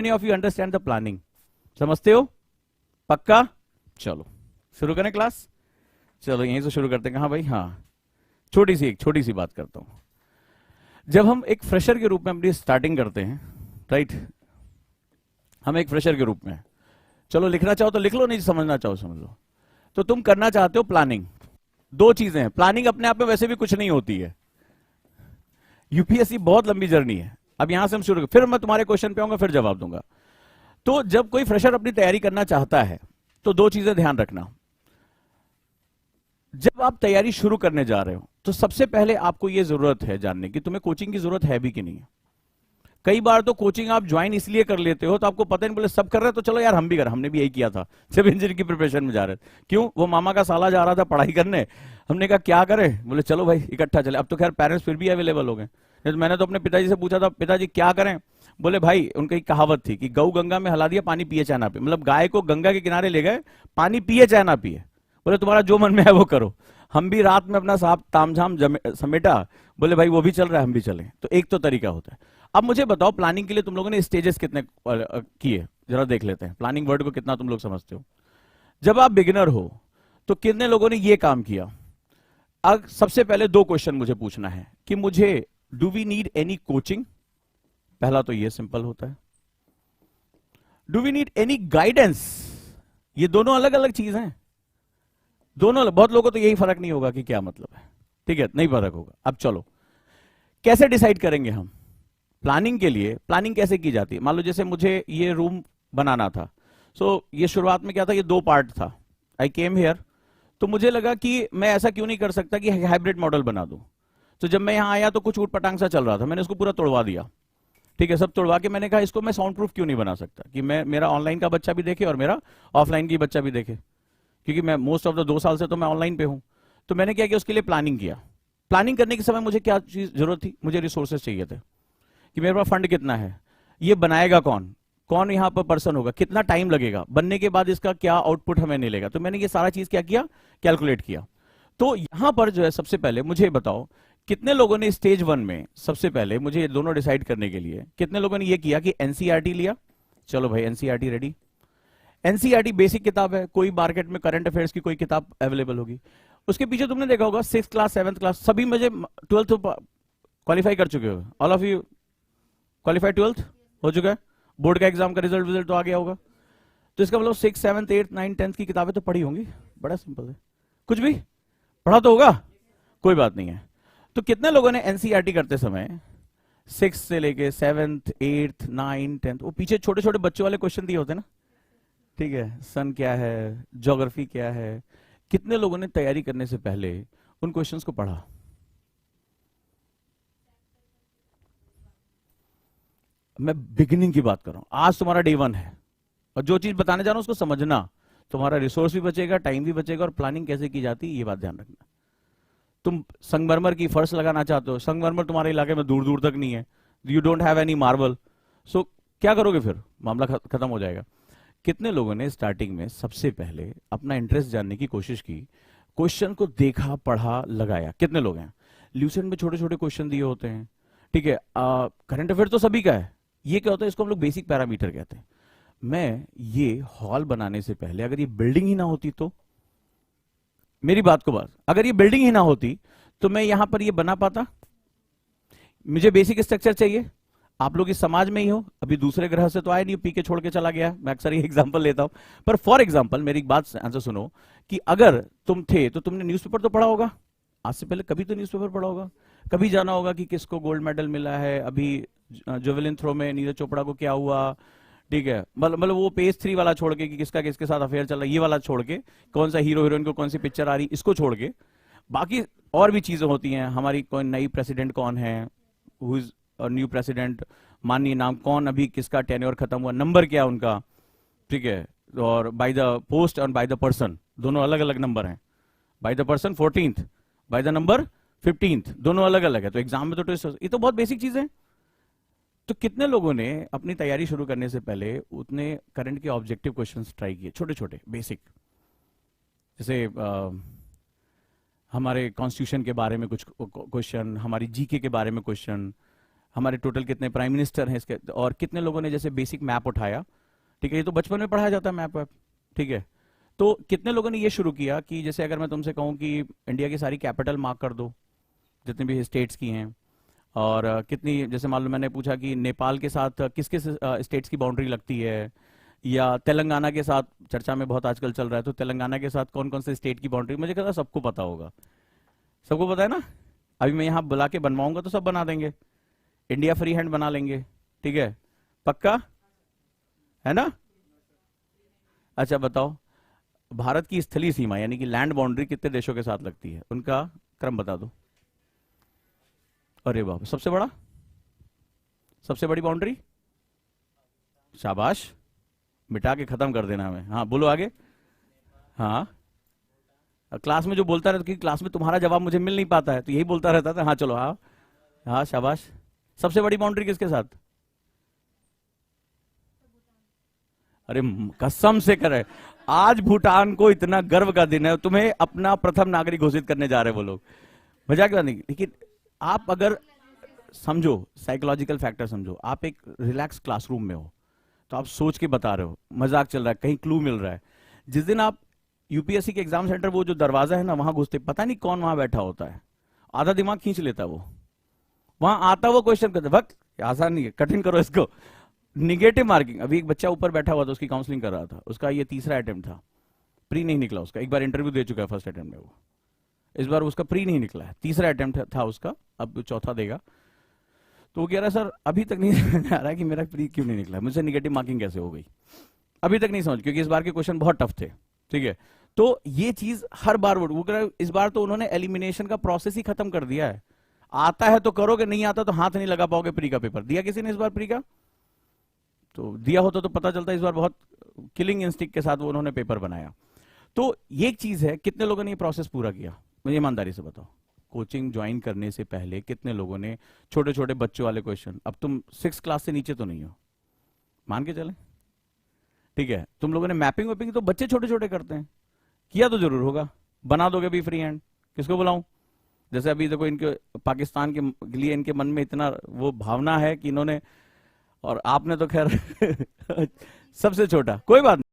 Many of you understand the planning? समझते हो? पक्का? चलो शुरू करें क्लास। चलो यहीं से शुरू करते हैं। कहाँ भाई? हाँ, छोटी सी बात करता हूं। जब हम एक फ्रेशर के रूप में अपनी स्टार्टिंग करते हैं, राइट, हम एक फ्रेशर के रूप में, चलो लिखना चाहो तो लिख लो, नहीं समझना चाहो समझ लो, तो तुम करना चाहते हो प्लानिंग। दो चीजें हैं, प्लानिंग अपने आप में वैसे भी कुछ नहीं होती है, यूपीएससी बहुत लंबी जर्नी है। अब यहां से हम शुरू, फिर मैं तुम्हारे क्वेश्चन पे आऊंगा, फिर जवाब दूंगा। तो जब कोई फ्रेशर अपनी तैयारी करना चाहता है तो दो चीजें ध्यान रखना। जब आप तैयारी शुरू करने जा रहे हो तो सबसे पहले आपको यह जरूरत है जानने की तुम्हें कोचिंग की जरूरत है भी कि नहीं है। कई बार तो कोचिंग आप ज्वाइन इसलिए कर लेते हो तो आपको पता नहीं, बोले सब कर रहे हैं तो चलो यार हम भी कर, हमने भी यही किया था जब इंजीनियरिंग की प्रिपरेशन में जा रहे थे। क्यों? वो मामा का साला जा रहा था पढ़ाई करने, हमने कहा क्या करें, बोले चलो भाई इकट्ठा चले। अब तो खैर पेरेंट्स फिर भी अवेलेबल हो गए। तो मैंने तो अपने पिताजी से पूछा था, पिताजी क्या करें? बोले भाई, उनकी एक कहावत थी कि गऊ गंगा में हला दिया, पानी पिए चाहे ना पिए, मतलब गाय को गंगा के किनारे ले गए, पानी पिए चाहे ना पिए, बोले तुम्हारा जो मन में है वो करो। हम भी रात में अपना साहब तामझाम समेटा, बोले भाई वो भी चल रहा है हम भी चलें। तो एक तो तरीका होता है। अब मुझे बताओ प्लानिंग के लिए तुम लोगों ने स्टेजेस कितने किए, जरा देख लेते हैं। प्लानिंग वर्ड को कितना तुम लोग समझते हो? जब आप बिगिनर हो तो कितने लोगों ने ये काम किया? अब सबसे पहले दो क्वेश्चन मुझे पूछना है कि मुझे do we need any coaching? पहला तो ये सिंपल होता है। Do we need any guidance? ये दोनों अलग अलग चीज हैं, दोनों अलग। बहुत लोगों को तो यही फर्क नहीं होगा कि क्या मतलब है, ठीक है, नहीं फर्क होगा। अब चलो कैसे डिसाइड करेंगे हम प्लानिंग के लिए? प्लानिंग कैसे की जाती है? मान लो जैसे मुझे ये रूम बनाना था, सो ये शुरुआत में क्या था, ये दो पार्ट था। आई केम हियर, तो मुझे लगा कि मैं ऐसा क्यों नहीं कर सकता कि हाइब्रिड मॉडल बना दूं। तो जब मैं यहां आया तो कुछ ऊट पटांग सा चल रहा था, मैंने उसको पूरा तोड़वा दिया। ठीक है, सब तोड़वा के मैंने कहा इसको मैं साउंड प्रूफ क्यों नहीं बना सकता कि मैं, मेरा ऑनलाइन का बच्चा भी देखे और मेरा ऑफलाइन की बच्चा भी देखे, क्योंकि मैं मोस्ट ऑफ द 2 साल से तो मैं ऑनलाइन पे हूं। तो मैंने क्या किया, उसके लिए प्लानिंग किया। प्लानिंग करने के समय मुझे क्या चीज जरूरत थी? मुझे रिसोर्सेज चाहिए थे कि मेरे पास फंड कितना है, ये बनाएगा कौन, कौन यहां पर पर्सन होगा, कितना टाइम लगेगा, बनने के बाद इसका क्या आउटपुट हमें मिलेगा। तो मैंने ये सारा चीज क्या किया, कैलकुलेट किया। तो यहां पर जो है सबसे पहले मुझे बताओ कितने लोगों ने स्टेज 1 में, सबसे पहले मुझे ये दोनों डिसाइड करने के लिए कितने लोगों ने ये किया कि एनसीईआरटी लिया? चलो भाई एनसीईआरटी रेडी। एनसीईआरटी बेसिक किताब है, कोई मार्केट में करंट अफेयर्स की कोई किताब अवेलेबल होगी। उसके पीछे तुमने देखा होगा 6th क्लास 7th क्लास, सभी मुझे 12th क्वालिफाई कर चुके हो, all of you qualify 12th हो चुका है, बोर्ड का एग्जाम का रिजल्ट तो आ गया होगा। तो इसका मतलब 6th 7th 8th 9th 10th की किताबें तो पढ़ी होंगी। बड़ा सिंपल है, कुछ भी पढ़ा तो होगा, कोई बात नहीं है। तो कितने लोगों ने एनसीईआरटी करते समय 6 से लेके 7th 8th 9th 10th, वो पीछे छोटे छोटे बच्चों वाले क्वेश्चन दिए होते ना, ठीक है, सन क्या है, ज्योग्राफी क्या है, कितने लोगों ने तैयारी करने से पहले उन क्वेश्चंस को पढ़ा? मैं बिगिनिंग की बात कर रहा हूं, आज तुम्हारा डे 1 है और जो चीज बताने जा रहा हूं उसको समझना, तुम्हारा रिसोर्स भी बचेगा, टाइम भी बचेगा, और प्लानिंग कैसे की जाती है ये बात ध्यान रखना। तुम संगमरमर की फर्श लगाना चाहते हो, संगमरमर तुम्हारे इलाके में दूर दूर तक नहीं है, you don't have any marble, so क्या करोगे फिर? मामला खत्म हो जाएगा। कितने लोगों ने स्टार्टिंग में सबसे पहले अपना इंटरेस्ट जानने की कोशिश की, क्वेश्चन को देखा, पढ़ा, लगाया? कितने लोग हैं? ल्यूसेंट में छोटे छोटे क्वेश्चन दिए होते हैं, ठीक है, करंट अफेयर तो सभी का है। ये क्या होता है, इसको हम लोग बेसिक पैरामीटर कहते हैं। मैं ये हॉल बनाने से पहले अगर ये बिल्डिंग ही ना होती तो, मेरी बात को बात, अगर ये बिल्डिंग ही ना होती तो मैं यहां पर ये बना पाता? मुझे बेसिक स्ट्रक्चर चाहिए। आप लोग इस समाज में ही हो, अभी दूसरे ग्रह से तो आए नहीं, पी के छोड़ के चला गया, मैं अक्सर ये एग्जांपल लेता हूं। पर फॉर एग्जांपल मेरी एक बात आंसर सुनो कि अगर तुम थे तो तुमने न्यूज़पेपर तो पढ़ा होगा, आज से पहले कभी तो न्यूज़पेपर पढ़ा होगा, कभी जाना होगा कि किसको गोल्ड मेडल मिला है, अभी जेवलिन थ्रो में नीरज चोपड़ा को क्या हुआ, ठीक है, मतलब वो पेज 3 वाला छोड़ के कि किसका किसके साथ अफेयर चल रहा है, ये वाला छोड़ के, कौन सा हीरो हीरोइन को कौन सी पिक्चर आ रही, इसको छोड़ के बाकी और भी चीजें होती हैं। हमारी कोई नई प्रेसिडेंट कौन है, हु इज न्यू प्रेसिडेंट, माननीय नाम कौन, अभी किसका टेन्योर खत्म हुआ, नंबर क्या उनका, ठीक है, और बाय द पोस्ट और बाय द पर्सन दोनों अलग अलग नंबर हैं। By the person 14th, by the number 15th, दोनों अलग अलग है। तो एग्जाम में तो ट्विस्ट, ये तो बहुत बेसिक चीजें। तो कितने लोगों ने अपनी तैयारी शुरू करने से पहले उतने करंट के ऑब्जेक्टिव क्वेश्चंस ट्राई किए, छोटे छोटे बेसिक, जैसे हमारे कॉन्स्टिट्यूशन के बारे में कुछ क्वेश्चन, हमारी जीके के बारे में क्वेश्चन, हमारे टोटल कितने प्राइम मिनिस्टर हैं इसके, और कितने लोगों ने जैसे बेसिक मैप उठाया, ठीक है, ये तो बचपन में पढ़ाया जाता है मैप वैप, ठीक है। तो कितने लोगों ने ये शुरू किया कि जैसे अगर मैं तुमसे कहूं कि इंडिया की सारी कैपिटल मार्क कर दो, जितनी भी स्टेट्स की हैं, और कितनी, जैसे मान लो मैंने पूछा कि नेपाल के साथ किस किस स्टेट्स की बाउंड्री लगती है, या तेलंगाना के साथ चर्चा में बहुत आजकल चल रहा है, तो तेलंगाना के साथ कौन कौन से स्टेट की बाउंड्री, मुझे कहता सबको पता होगा, सबको पता है ना। अभी मैं यहाँ बुला के बनवाऊंगा तो सब बना देंगे, इंडिया फ्री हैंड बना लेंगे, ठीक है, पक्का है ना। अच्छा बताओ, भारत की स्थलीय सीमा यानी कि लैंड बाउंड्री कितने देशों के साथ लगती है, उनका क्रम बता दो। अरे बाप, सबसे बड़ा, सबसे बड़ी बाउंड्री, शाबाश, मिटा के खत्म कर देना हमें। हाँ बोलो आगे। हाँ, क्लास में जो बोलता रहता, क्योंकि क्लास में तुम्हारा जवाब मुझे मिल नहीं पाता है तो यही बोलता रहता था। हाँ चलो, हाँ हाँ शाबाश। सबसे बड़ी बाउंड्री किसके साथ? अरे कसम से करे, आज भूटान को इतना गर्व का दिन है, तुम्हें अपना प्रथम नागरिक घोषित करने जा रहे हैं वो लोग, मजाक नहीं। लेकिन आप अगर समझो, साइकोलॉजिकल फैक्टर समझो, आप एक रिलैक्स क्लासरूम में हो तो आप सोच के बता रहे हो, मजाक चल रहा है, कहीं क्लू मिल रहा है। जिस दिन आप यूपीएससी के एग्जाम सेंटर, वो जो दरवाजा है ना, वहां घुसते पता नहीं कौन वहां बैठा होता है, आधा दिमाग खींच लेता है वो, वहां आता वो क्वेश्चन करता, वक्त आसान नहीं है, कठिन करो इसको, निगेटिव मार्किंग। अभी एक बच्चा ऊपर बैठा हुआ था, उसकी काउंसलिंग कर रहा था, उसका ये तीसरा अटेम्प्ट था, प्री नहीं निकला उसका, एक बार इंटरव्यू दे चुका है फर्स्ट अटेम्प्ट में वो, इस बार उसका प्री नहीं निकला है, तीसरा अटेम्प्ट था उसका, अब चौथा देगा। तो वो कह रहा है सर अभी तक नहीं समझ आ रहा है कि मेरा प्री क्यों नहीं निकला, मुझसे निगेटिव मार्किंग कैसे हो गई, अभी तक नहीं समझ, क्योंकि इस बार के क्वेश्चन बहुत टफ थे, ठीक है। तो ये चीज हर बार वो कह रहा है, इस बार तो उन्होंने एलिमिनेशन का प्रोसेस ही खत्म कर दिया है, आता है तो करोगे, नहीं आता तो हाथ नहीं लगा पाओगे। प्री का पेपर दिया किसी ने इस बार? प्री का तो दिया होता तो पता चलता, इस बार बहुत किलिंग इंस्टिंक्ट के साथ वो उन्होंने पेपर बनाया। तो ये एक चीज है, कितने लोगों ने ये प्रोसेस पूरा किया, मुझे ईमानदारी से बताओ। कोचिंग ज्वाइन करने से पहले कितने लोगों ने छोटे छोटे बच्चों वाले क्वेश्चन, अब तुम 6 क्लास से नीचे तो नहीं हो, मान के चले, ठीक है, तुम लोगों ने मैपिंग वैपिंग तो बच्चे छोटे छोटे करते हैं, किया तो जरूर होगा, बना दोगे भी फ्री हैंड, किसको बुलाऊं? जैसे अभी देखो, इनके पाकिस्तान के लिए इनके मन में इतना वो भावना है कि इन्होंने, और आपने तो खैर सबसे छोटा, कोई बात नहीं।